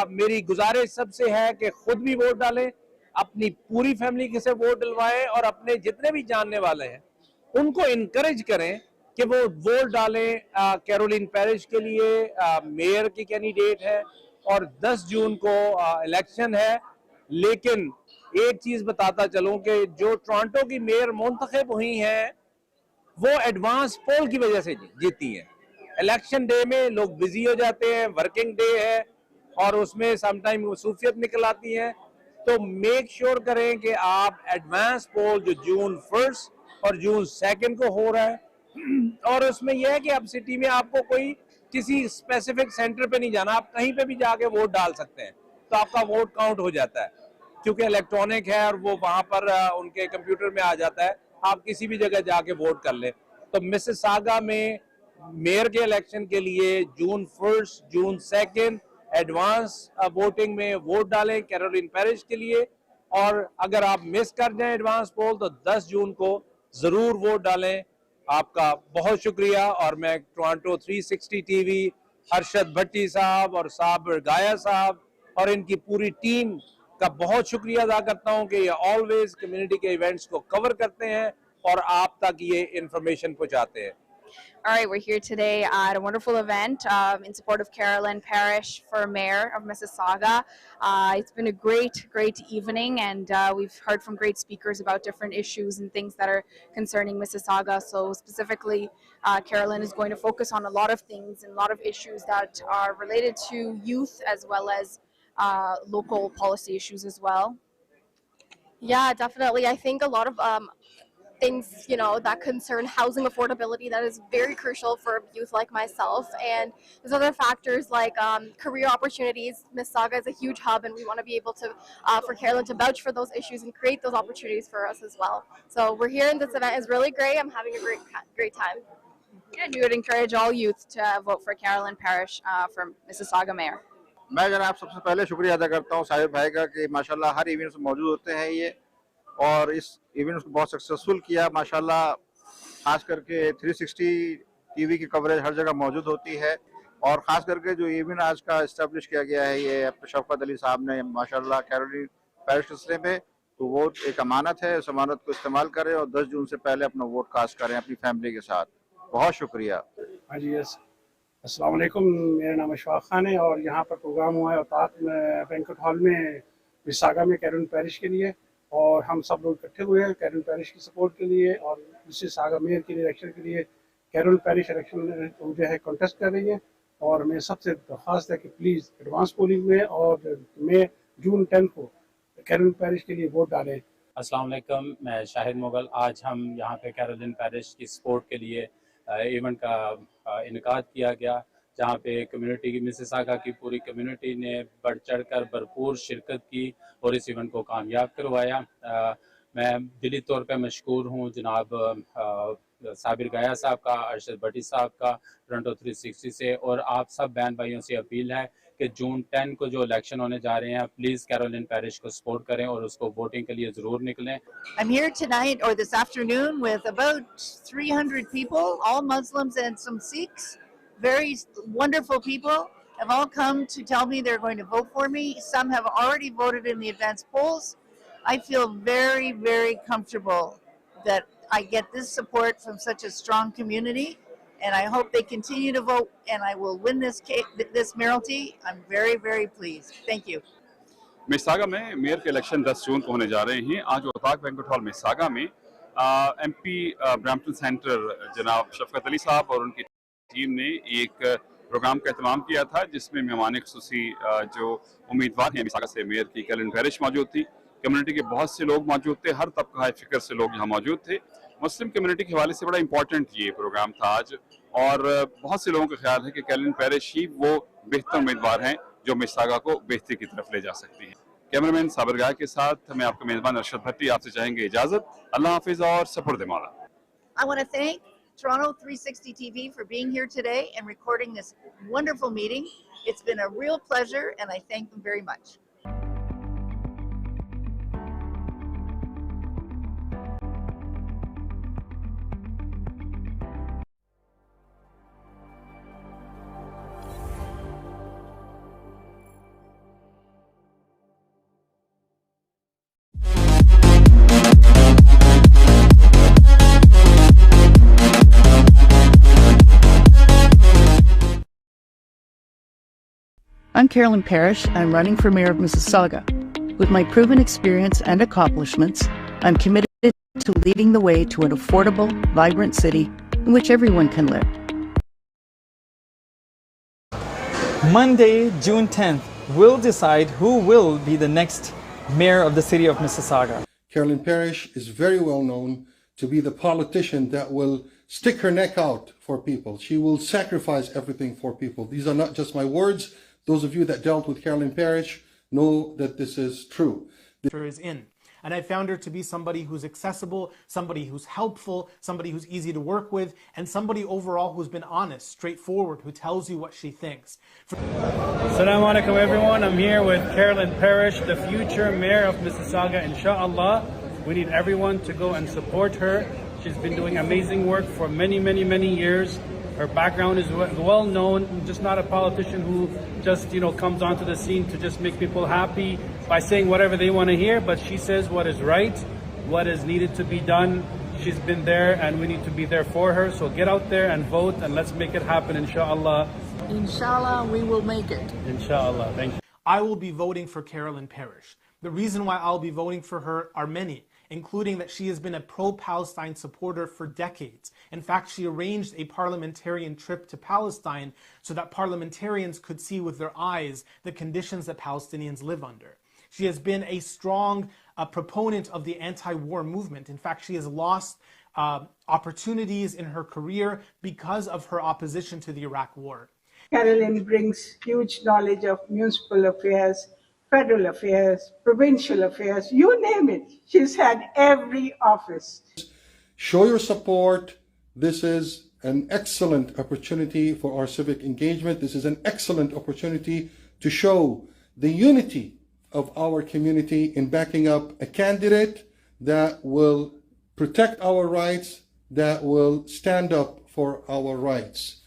मेरी गुजारिश सबसे है कि खुद भी वोट डालें, अपनी पूरी फैमिली के से वोट डलवाएं और अपने जितने भी जानने वाले हैं उनको इनकरेज करें कि वो वोट डालें। कैरोलिन पैरिश के लिए मेयर की कैंडिडेट है और 10 जून को इलेक्शन है। लेकिन एक चीज बताता चलूं कि जो टोरंटो की मेयर मुंतखब हुई हैं वो एडवांस पोल की वजह से जीती हैं। इलेक्शन डे में लोग बिजी हो जाते हैं, वर्किंग डे है और उसमें समटाइम मसरूफियत निकल आती है। तो मेक श्योर करें कि आप एडवांस पोल जो जून 1 और जून 2 को हो रहा है, और उसमें यह है कि अब सिटी में आपको कोई किसी स्पेसिफिक सेंटर पे नहीं जाना, आप कहीं पे भी जाके वोट डाल सकते हैं, तो आपका वोट काउंट हो जाता है क्योंकि इलेक्ट्रॉनिक है और वो वहां पर उनके कंप्यूटर में आ जाता है, आप किसी भी जगह जाके वोट कर लें। तो मिसिसागा में मेयर के इलेक्शन के लिए जून 1, जून 2 एडवांस वोटिंग में वोट डालें कैरोलिन पैरिश के लिए। और अगर आप मिस कर जाएं एडवांस पोल तो 10 जून को जरूर वोट डालें। आपका बहुत शुक्रिया। और मैं टोरंटो 360 टीवी, हर्षद भट्टी साहब और साबिर गाया साहब और इनकी पूरी टीम का बहुत शुक्रिया अदा करता हूं कि ये ऑलवेज कम्युनिटी के इवेंट्स को कवर करते हैं और आप तक ये इंफॉर्मेशन पहुंचाते हैं। All right, we're here today at a wonderful event in support of Carolyn Parrish for mayor of Mississauga. It's been a great evening, and we've heard from great speakers about different issues and things that are concerning Mississauga. So specifically, Carolyn is going to focus on a lot of things and a lot of issues that are related to youth as well as local policy issues as well. Yeah, definitely. I think a lot of things, that concern housing affordability that is very crucial for youth like myself. And there's other factors like career opportunities. Mississauga is a huge hub and we want to be able to, for Carolyn to vouch for those issues and create those opportunities for us as well. So we're here and this event is really great. I'm having a great time. And you would encourage all youth to vote for Carolyn Parrish for Mississauga mayor. मैं जनाब सबसे पहले शुक्रिया अदा करता हूँ साहिब भाई का कि माशाल्लाह हर इवेंट्स में मौजूद होते हैं ये, और इस इवेंट्स को बहुत सक्सेसफुल किया माशाल्लाह। खास करके 360 टीवी की कवरेज हर जगह मौजूद होती है, और ख़ास करके जो इवेंट आज का इस्टेब्लिश किया गया है ये शफकत अली साहब ने माशाल्लाह कैरोलिन पैरिश सिलसिले में, तो वोट एक अमानत है, उस अमानत को इस्तेमाल करें और 10 जून से पहले अपना वोट कास्ट करें अपनी फैमिली के साथ। बहुत शुक्रिया। हाँ जी, अस्सलाम वालेकुम, मेरा नाम शफकत है और यहाँ पर प्रोग्राम हुआ है औताक बैंक्वेट हॉल में मिसिसागा में कैरोलिन पैरिश के लिए, और हम सब लोग इकट्ठे हुए हैं कैरोलिन पैरिश की सपोर्ट के लिए और मिसिसागा मेयर के इलेक्शन के लिए। कैरोलिन पैरिश इलेक्शन जो है कॉन्टेस्ट कर रही है और मैं सबसे दरख्वास्त है कि प्लीज़ एडवांस पोलिंग में और मैं जून 10 को कैरोलिन पैरिश के लिए वोट डालें। अस्सलाम वालेकुम, मैं शाहिद मुगल। आज हम यहाँ पे कैरोलिन पैरिश की सपोर्ट के लिए इवेंट का इनकाद किया गया, जहाँ पे कम्युनिटी की मिसिसागा की पूरी कम्युनिटी ने बढ़ चढ़कर भरपूर शिरकत की और इस इवेंट को कामयाब करवाया। मैं दिली तौर पे मशकूर हूँ जनाब साबिर गाया साहब का, अरशद भट्टी साहब का, टोरंटो 360 से, और आप सब बहन भाइयों से अपील है कि जून 10 को जो इलेक्शन होने जा रहे हैं, प्लीज़ कैरोलिन पैरिश को सपोर्ट करें और उसको वोटिंग के लिए ज़रूर निकलें। I'm here tonight or this afternoon with about 300 people, all Muslims and some Sikhs. Very wonderful people have all come to tell me they're going to vote for me. Some have already voted in the advanced polls. I feel very, very comfortable that I get this support from such a strong community, and I hope they continue to vote and I will win this mayoralty. I'm very, very pleased. Thank you. Mississauga में mayor के election 10 जून को होने जा रहे हैं। आज औताक banquet hall Mississauga में MP Brampton centre जनाब शफकत अली साहब और उनकी टीम ने एक प्रोग्राम का एहतमाम किया था, जिसमें मेहमान खुसूसी जो उम्मीदवार हैं मिसिसागा से मेयर की कैरोलिन पैरिश मौजूद थी। कम्युनिटी के बहुत से लोग मौजूद थे, हर तबका फिक्र से लोग यहाँ मौजूद थे। मुस्लिम कम्युनिटी के हवाले से बड़ा इंपॉर्टेंट ये प्रोग्राम था आज, और बहुत से लोगों का ख्याल है कि कैरोलिन पैरिश ही वो बेहतर उम्मीदवार हैं जो मिसिसागा को बेहतरी की तरफ ले जा सकती हैं। कैमरामैन साबिर गाया के साथ मैं आपका मेजबान अरशद भट्टी आपसे चाहेंगे इजाजत। अल्लाह हाफिज और सपुर्द मौला। I want to thank Toronto 360 TV for being here today and recording this wonderful meeting. It's been a real pleasure and I thank them very much. I'm Carolyn Parrish. I'm running for mayor of Mississauga. With my proven experience and accomplishments, I'm committed to leading the way to an affordable, vibrant city in which everyone can live. Monday, June 10th, will decide who will be the next mayor of the city of Mississauga. Carolyn Parrish is very well known to be the politician that will stick her neck out for people. She will sacrifice everything for people. These are not just my words. Those of you that dealt with Carolyn Parrish know that this is true. Is in. And I found her to be somebody who's accessible, somebody who's helpful, somebody who's easy to work with, and somebody overall who's been honest, straightforward, who tells you what she thinks. Assalamu alaikum everyone. I'm here with Carolyn Parrish, the future mayor of Mississauga, inshallah. We need everyone to go and support her. She's been doing amazing work for many, many, many years. Her background is well known, just not a politician who just, comes onto the scene to just make people happy by saying whatever they want to hear, but she says what is right, what is needed to be done. She's been there and we need to be there for her. So get out there and vote and let's make it happen, inshallah. Inshallah, we will make it. Inshallah. Thank you. I will be voting for Carolyn Parrish. The reason why I'll be voting for her are many, including that she has been a pro-Palestine supporter for decades. In fact, she arranged a parliamentarian trip to Palestine so that parliamentarians could see with their eyes the conditions that Palestinians live under. She has been a strong proponent of the anti-war movement. In fact, she has lost opportunities in her career because of her opposition to the Iraq War. Carolyn brings huge knowledge of municipal affairs, federal affairs, provincial affairs, you name it. She's had every office. Show your support. This is an excellent opportunity for our civic engagement. This is an excellent opportunity to show the unity of our community in backing up a candidate that will protect our rights, that will stand up for our rights.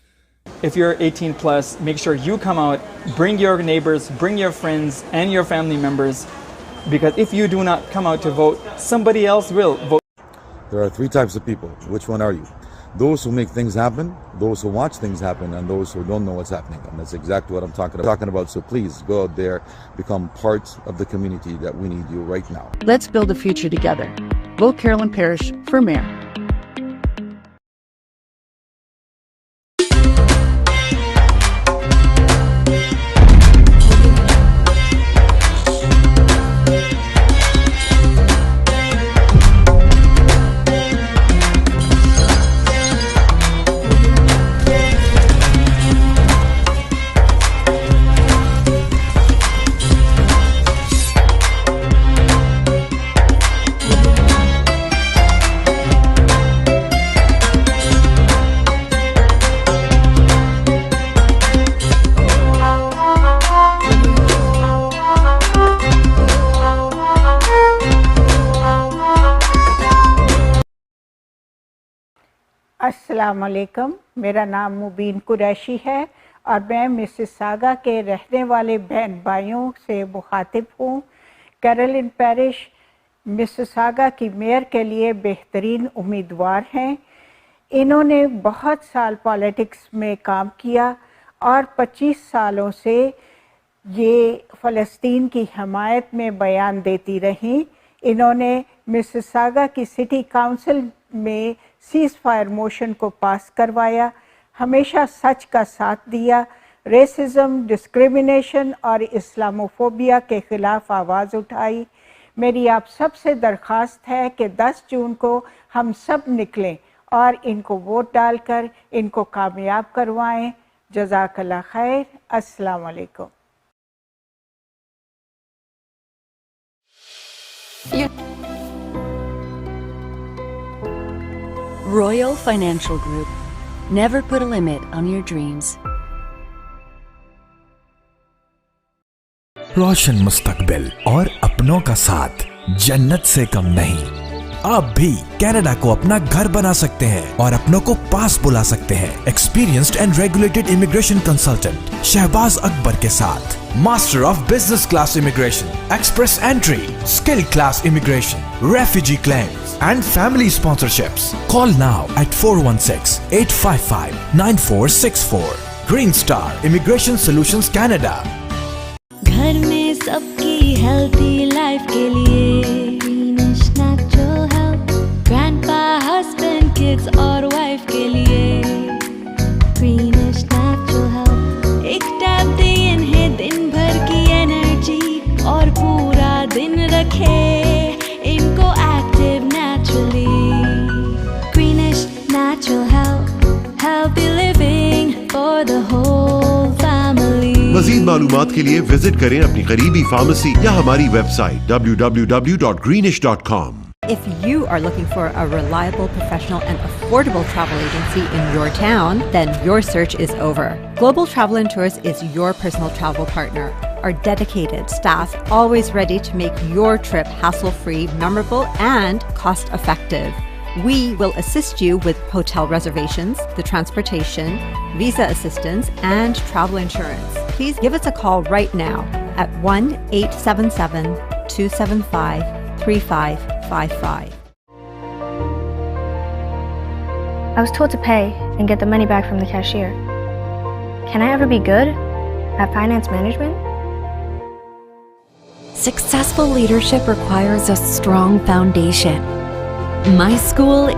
If you're 18 plus, make sure you come out, bring your neighbors, bring your friends and your family members, because if you do not come out to vote, somebody else will vote. There are three types of people. Which one are you? those who make things happen, those who watch things happen, and those who don't know what's happening. And that's exactly what I'm talking about. So please go out there, become part of the community that we need you right now. Let's build a future together. Vote Carolyn Parrish for mayor. अस्सलाम वालेकुम, मेरा नाम मुबीन कुरैशी है और मैं Mississauga के रहने वाले बहन भाइयों से मुखातिब हूँ। कैरोलिन पैरिश मिसिसागा की मेयर के लिए बेहतरीन उम्मीदवार हैं। इन्होंने बहुत साल पॉलिटिक्स में काम किया और 25 सालों से ये फ़लस्तीन की हमायत में बयान देती रहीं। इन्होंने मिसिसागा की सिटी काउंसिल में सीज़ फायर मोशन को पास करवाया, हमेशा सच का साथ दिया, रेसिज्म, डिस्क्रिमिनेशन और इस्लामोफोबिया के ख़िलाफ़ आवाज़ उठाई। मेरी आप सब से दरख्वास्त है कि 10 जून को हम सब निकलें और इनको वोट डालकर इनको कामयाब करवाएं। जज़ाकल्लाह खैर। अस्सलाम वालेकुम। Royal Financial Group. Never put a limit on your dreams. रोशन मुस्तकबिल और अपनों का साथ जन्नत से कम नहीं। आप भी कनाडा को अपना घर बना सकते हैं और अपनों को पास बुला सकते हैं। Experienced and regulated immigration consultant Shahbaz Akbar के साथ master of business class immigration, express entry, skill class immigration, refugee claims and family sponsorships. Call now at 416-855-9464। Green star immigration solutions Canada. घर में सबकी हेल्थी लाइफ के लिए ग्रैंडपा, हस्बैंड, किड्स और wife के लिए ग्रीनिश नेचुरल हेल्थ। एक tab दे इन्हें दिन भर की एनर्जी और पूरा दिन रखे इनको active naturally. Greenish natural health, healthy living for the whole family. मज़ीद मालूमात के लिए विजिट करें अपनी करीबी फार्मेसी या हमारी website www.greenish.com। If you are looking for a reliable, professional, and affordable travel agency in your town, then your search is over. Global Travel and Tours is your personal travel partner. Our dedicated staff always ready to make your trip hassle-free, memorable, and cost-effective. We will assist you with hotel reservations, the transportation, visa assistance, and travel insurance. Please give us a call right now at 1-877-275-3555. I was told to pay and get the money back from the cashier. Can I ever be good at finance management? Successful leadership requires a strong foundation. My school